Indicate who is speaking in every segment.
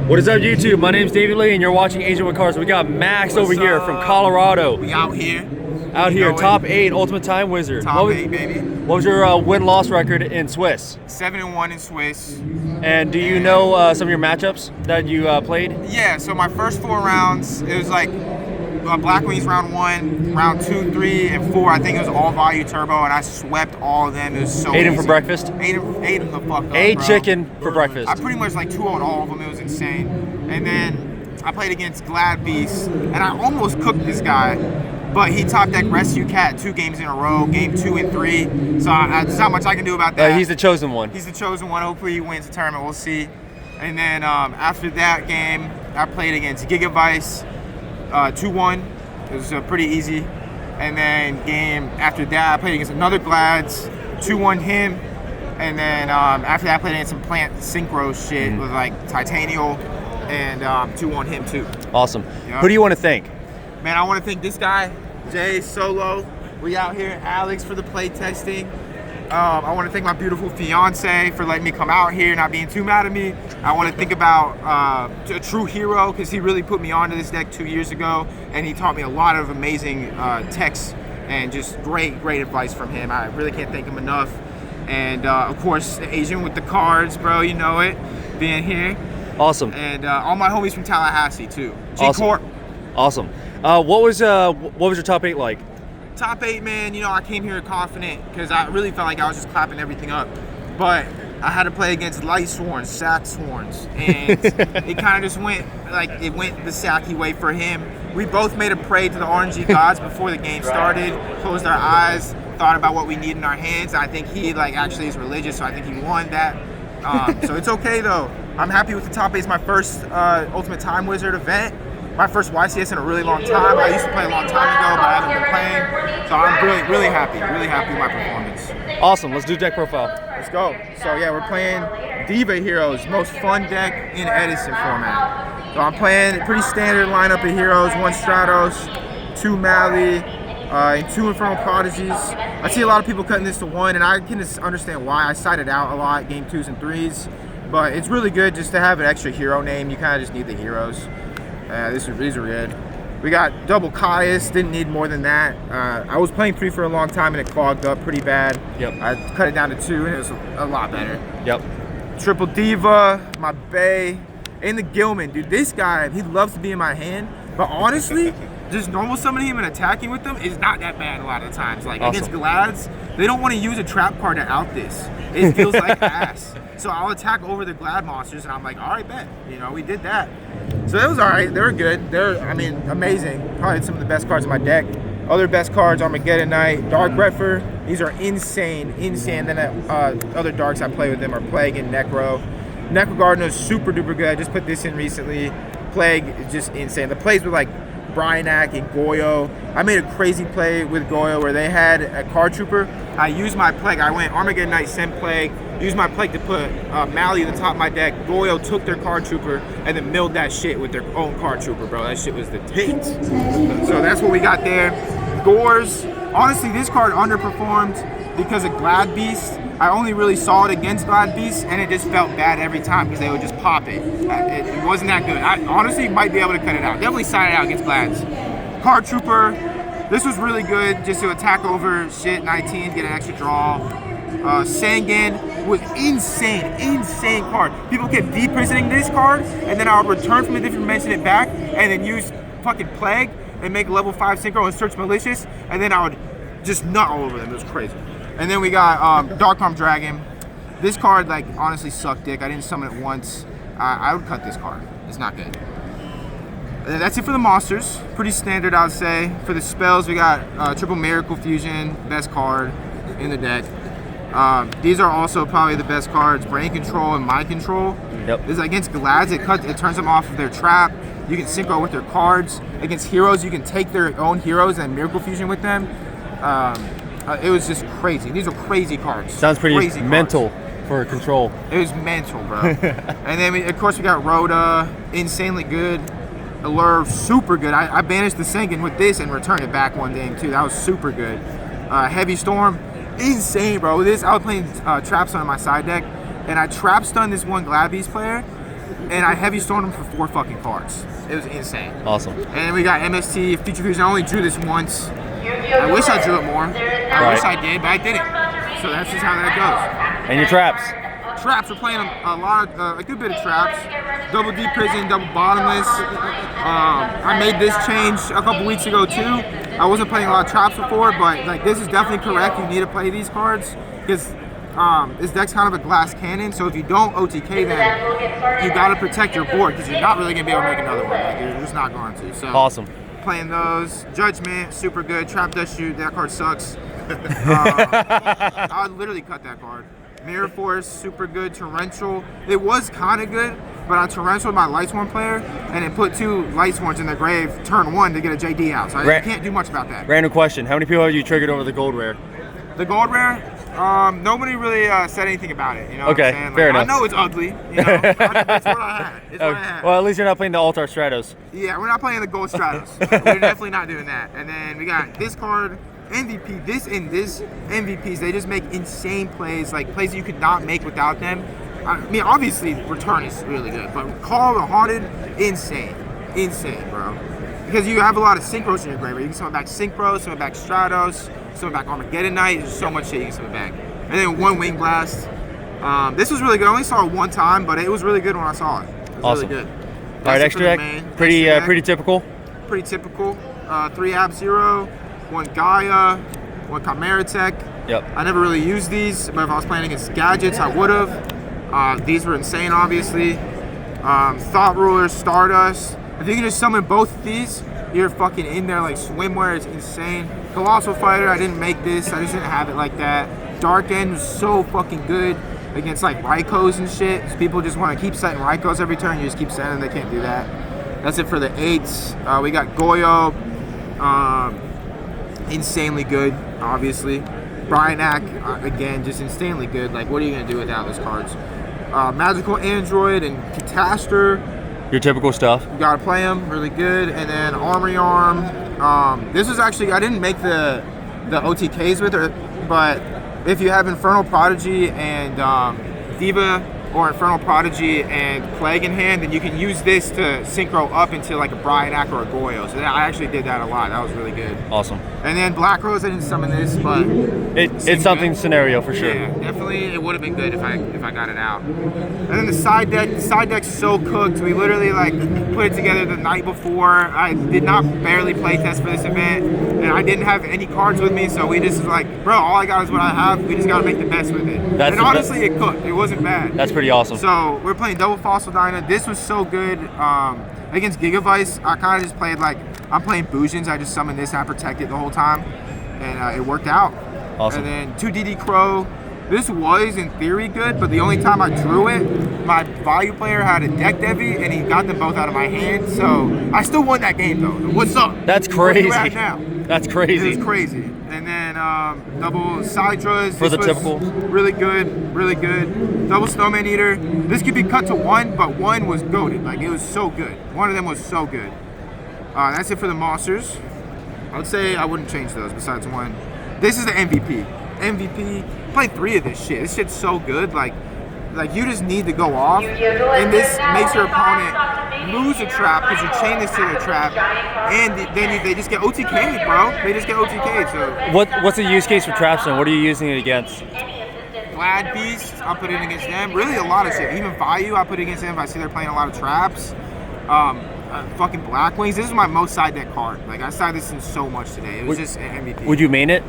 Speaker 1: What is up, YouTube? My name's David Lee, and you're watching Asian with Cars. We got Max over here from Colorado.
Speaker 2: We out here.
Speaker 1: Out here, top 8 Ultimate Time Wizard.
Speaker 2: Top 8, baby.
Speaker 1: What was your win-loss record in Swiss?
Speaker 2: 7-1 in Swiss.
Speaker 1: And do you know some of your matchups that you played?
Speaker 2: Yeah, so my first 4 rounds, it was like Black Wings round 1, round 2, 3, and 4. I think it was all value turbo, and I swept all of them. It was so
Speaker 1: Ate
Speaker 2: easy.
Speaker 1: them for breakfast?
Speaker 2: Ate them the fuck up,
Speaker 1: Ate
Speaker 2: bro.
Speaker 1: chicken for breakfast.
Speaker 2: I pretty much like 2-0'd all of them. It was insane. And then I played against Glad Beast, and I almost cooked this guy, but he top deck Rescue Cat 2 games in a row, game 2 and 3. So there's not much I can do about that.
Speaker 1: He's the chosen one.
Speaker 2: He's the chosen one. Hopefully he wins the tournament. We'll see. And then after that game, I played against Gigavice 2-1. It was pretty easy. And then game after that, I played against another Glads, 2-1 him. And then after that, I played against some Plant Synchro shit with like Titanial, and 2-1 him too.
Speaker 1: Awesome.
Speaker 2: Yep.
Speaker 1: Who do you want to thank?
Speaker 2: Man, I want to thank this guy, Jay Solo. We out here, Alex for the play testing. I want to thank my beautiful fiance for letting me come out here, not being too mad at me. I want to think about a true hero, because he really put me onto this deck 2 years ago, and he taught me a lot of amazing techs and just great advice from him. I really can't thank him enough. And of course, the Asian with the cards, bro, you know it, being here.
Speaker 1: Awesome.
Speaker 2: And all my homies from Tallahassee too.
Speaker 1: G-Corp. Awesome. What was your top 8 like?
Speaker 2: Top 8, man, you know, I came here confident because I really felt like I was just clapping everything up. But I had to play against Light Sworns, Sack Sworns, and it kind of just went the Sacky way for him. We both made a prayer to the RNG gods before the game started, closed our eyes, thought about what we need in our hands. I think he actually is religious, so I think he won that. So it's okay though. I'm happy with the top 8. It's my first Ultimate Time Wizard event. My first YCS in a really long time. I used to play a long time ago, but I haven't been playing. So I'm really happy with my performance.
Speaker 1: Awesome. Let's do deck profile.
Speaker 2: Let's go. So yeah, we're playing DIVA Heroes, most fun deck in Edison format. So I'm playing a pretty standard lineup of heroes: 1 Stratos, 2 Mally, and 2 Infernal Prodigies. I see a lot of people cutting this to 1, and I can just understand why. I sided out a lot, game 2s and 3s, but it's really good just to have an extra hero name. You kind of just need the heroes. These are good. We got double Caius, didn't need more than that. I was playing 3 for a long time and it clogged up pretty bad.
Speaker 1: Yep.
Speaker 2: I cut it down to 2 and it was a lot better.
Speaker 1: Yep.
Speaker 2: Triple Diva, my Bay, and the Gilman. Dude, this guy, he loves to be in my hand, but honestly, just normal summoning him and attacking with them is not that bad a lot of the times. Like
Speaker 1: awesome.
Speaker 2: Against Glads, they don't want to use a trap card to out this. It feels like ass. So I'll attack over the Glad monsters, and I'm like, all right, bet. You know, we did that. So it was all right. They were good. They're, I mean, amazing. Probably some of the best cards in my deck. Other best cards, Armageddon Knight, Dark Retfer. These are insane. Then other darks I play with them are Plague and Necro. Necro Gardener is super duper good. I just put this in recently. Plague is just insane. The plays with like Bryanak and Goyo. I made a crazy play with Goyo where they had a card trooper. I used my Plague. I went Armageddon Knight, sent Plague. Used my Plague to put Mally at the top of my deck. Goyo took their card trooper and then milled that shit with their own card trooper, bro. That shit was the tits. So that's what we got there. Gores. Honestly, this card underperformed because of Glad Beast. I only really saw it against Glad Beast, and it just felt bad every time because they would just pop it. It wasn't that good. I honestly might be able to cut it out. Definitely sign it out against Glads. Card Trooper. This was really good just to attack over shit 19, get an extra draw. Sangan was insane card. People kept deprisoning this card, and then I would return from a different dimension it back, and then use fucking Plague and make a level 5 synchro and search Malicious, and then I would just nut all over them. It was crazy. And then we got Dark Arm Dragon. This card, like, honestly sucked dick. I didn't summon it once. I would cut this card. It's not good. And that's it for the monsters. Pretty standard, I would say. For the spells, we got Triple Miracle Fusion, best card in the deck. These are also probably the best cards: Brain Control and Mind Control.
Speaker 1: Yep.
Speaker 2: This is against Glads. It turns them off of their trap. You can synchro with their cards. Against heroes, you can take their own heroes and Miracle Fusion with them. It was just crazy. These are crazy cards.
Speaker 1: Sounds pretty
Speaker 2: crazy
Speaker 1: mental
Speaker 2: cards.
Speaker 1: for control.
Speaker 2: It was mental, bro. And then, of course, we got Rhoda, insanely good. Allure, super good. I banished the Sengen with this and returned it back one game, too. That was super good. Heavy Storm, insane, bro. I was playing Trap Stun on my side deck, and I Trap Stun this one Glad Beast player. and I heavy stormed them for 4 fucking cards. It was insane.
Speaker 1: Awesome.
Speaker 2: And we got MST, Future Fusion. I only drew this once. I wish I drew it more. I wish I did, but I didn't. So that's just how that goes.
Speaker 1: And your traps.
Speaker 2: Traps, we're playing a lot of, a good bit of traps. Double D prison, double bottomless. I made this change a couple weeks ago too. I wasn't playing a lot of traps before, but like this is definitely correct. You need to play these cards because this deck's kind of a glass cannon. So if you don't OTK them, you gotta protect your board because you're not really gonna be able to make another one. Like, you're just not going to. So
Speaker 1: Awesome.
Speaker 2: playing those. Judgment, super good. Trap Dust Shoot, that card sucks. I would literally cut that card. Mirror Force, super good. Torrential, it was kind of good, but I torrentialed my Lightsworn player, and it put 2 Lightsworns in their grave turn 1 to get a JD out, so I can't do much about that.
Speaker 1: Random question, how many people have you triggered over the gold rare?
Speaker 2: The gold rare? Nobody really said anything about it, you know
Speaker 1: okay,
Speaker 2: what I'm saying? Like,
Speaker 1: fair enough.
Speaker 2: I know it's ugly, you know, it's what I had. It's what I had.
Speaker 1: Well, at least you're not playing the Altar Stratos.
Speaker 2: Yeah, we're not playing the Gold Stratos. We're definitely not doing that. And then we got this card, MVP, this and this MVPs, they just make insane plays, like plays you could not make without them. I mean, obviously, return is really good, but Call the Haunted, insane, bro. Because you have a lot of synchros in your grave. You can summon back Synchros, summon back Stratos, summon back Armageddon Knight. There's so much shit you can summon back. And then 1 Wing Blast. This was really good. I only saw it 1 time, but it was really good when I saw it. It was
Speaker 1: awesome.
Speaker 2: really good.
Speaker 1: All right, extra deck. Pretty typical.
Speaker 2: Pretty typical. 3 Ab-Zero, 1 Gaia, 1 Chimera Tech.
Speaker 1: Yep.
Speaker 2: I never really used these, but if I was playing against gadgets, I would have. These were insane, obviously. Thought Ruler, Stardust. If you can just summon both of these, you're fucking in there like swimwear. It's insane. Colossal Fighter, I didn't make this. I just didn't have it like that. Dark End was so fucking good against like Raikos and shit. People just want to keep setting Raikos every turn. You just keep setting them. They can't do that. That's it for the 8s. We got Goyo. Insanely good, obviously. Bryanak, again, just insanely good. Like, what are you going to do without those cards? Magical Android and Catastor.
Speaker 1: Your typical stuff.
Speaker 2: You gotta play them, really good. And then Armory Arm. This was actually, I didn't make the OTKs with it, but if you have Infernal Prodigy and DIVA or Infernal Prodigy and Plague in hand, then you can use this to synchro up into like a Bryanak or a Goyo. So I actually did that a lot. That was really good.
Speaker 1: Awesome.
Speaker 2: And then Black Rose, I didn't summon this, but
Speaker 1: it's something good. Scenario for sure.
Speaker 2: Yeah, definitely it would have been good if I got it out. And then the side deck's so cooked. We literally like put it together the night before. I did not barely play test for this event, and I didn't have any cards with me, so we just was like, bro, all I got is what I have. We just gotta make the best with it. And honestly, it cooked. It wasn't bad.
Speaker 1: That's pretty awesome.
Speaker 2: So we're playing double Fossil Dyna. This was so good. Against Gigavice, I kind of just played like, I'm playing Boujins. I just summoned this and I protected the whole time. And it worked out.
Speaker 1: Awesome.
Speaker 2: And then 2 DD Crow. This was in theory good, but the only time I drew it, my value player had a deck Devi and he got them both out of my hand. So I still won that game though. What's up?
Speaker 1: That's crazy.
Speaker 2: Where you at now?
Speaker 1: That's crazy.
Speaker 2: It was crazy. And then double Sidras.
Speaker 1: For the typical.
Speaker 2: Really good, really good. Double Snowman Eater. This could be cut to 1, but 1 was goated. Like, it was so good. One of them was so good. That's it for the monsters. I would say I wouldn't change those besides 1. This is the MVP. MVP. Play 3 of this shit. This shit's so good. Like you just need to go off, and this makes your opponent lose a trap because you chain this to their trap, and then they just get OTK'd, bro. They just get OTK'd. So
Speaker 1: what's the use case for traps then? What are you using it against?
Speaker 2: Glad Beast, I'll put it against them. Really a lot of shit. Even Vayu, I put it against them if I see they're playing a lot of traps. Fucking Black Wings. This is my most side deck card. Like, I side this in so much today. It was just an MVP.
Speaker 1: Would you main it?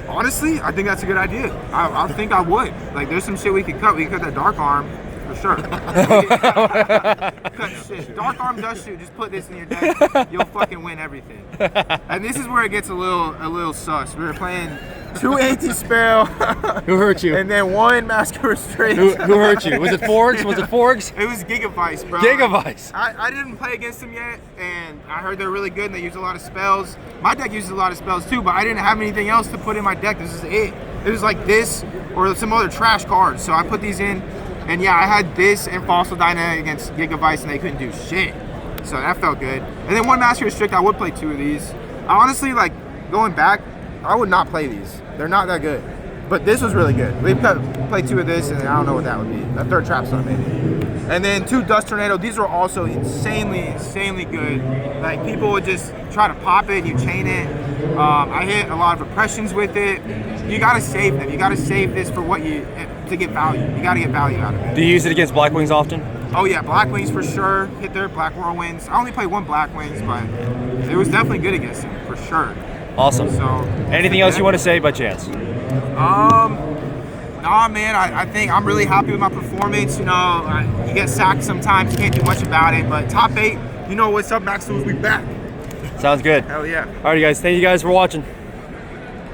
Speaker 2: Honestly, I think that's a good idea. I think I would. Like, there's some shit we could cut. We could cut that Dark Arm for sure. Cut shit. Dark Arm Dust Shoot. Just put this in your deck. You'll fucking win everything. And this is where it gets a little sus. We were playing 2 anti-spell.
Speaker 1: Who hurt you?
Speaker 2: And then 1 Master Restraint.
Speaker 1: Who hurt you? Was it Forks? Was it Forks?
Speaker 2: It was Gigavice, bro.
Speaker 1: Gigavice.
Speaker 2: I didn't play against them yet, and I heard they're really good and they use a lot of spells. My deck uses a lot of spells too, but I didn't have anything else to put in my deck. This is it. It was like this or some other trash cards. So I put these in, and yeah, I had this and Fossil Dyna against Gigavice, and they couldn't do shit. So that felt good. And then 1 Master Restrict, I would play 2 of these. I honestly, like, going back, I would not play these. They're not that good. But this was really good. We played 2 of this, and I don't know what that would be. A 3rd trap stone, maybe. And then 2 Dust Tornado. These are also insanely good. Like, people would just try to pop it, you chain it. I hit a lot of impressions with it. You gotta save them. You gotta save this for to get value. You gotta get value out of it.
Speaker 1: Do you use it against Black Wings often?
Speaker 2: Oh yeah, Black Wings for sure. Hit their Black Whirlwinds. I only played 1 Black Wings, but it was definitely good against them, for sure.
Speaker 1: Awesome.
Speaker 2: So,
Speaker 1: anything else you want to say by chance?
Speaker 2: Nah, man, I think I'm really happy with my performance. You know, you get sacked sometimes, you can't do much about it, but top 8, you know what's up, Max, we back.
Speaker 1: Sounds good.
Speaker 2: Hell yeah.
Speaker 1: All right, guys, thank you guys for watching.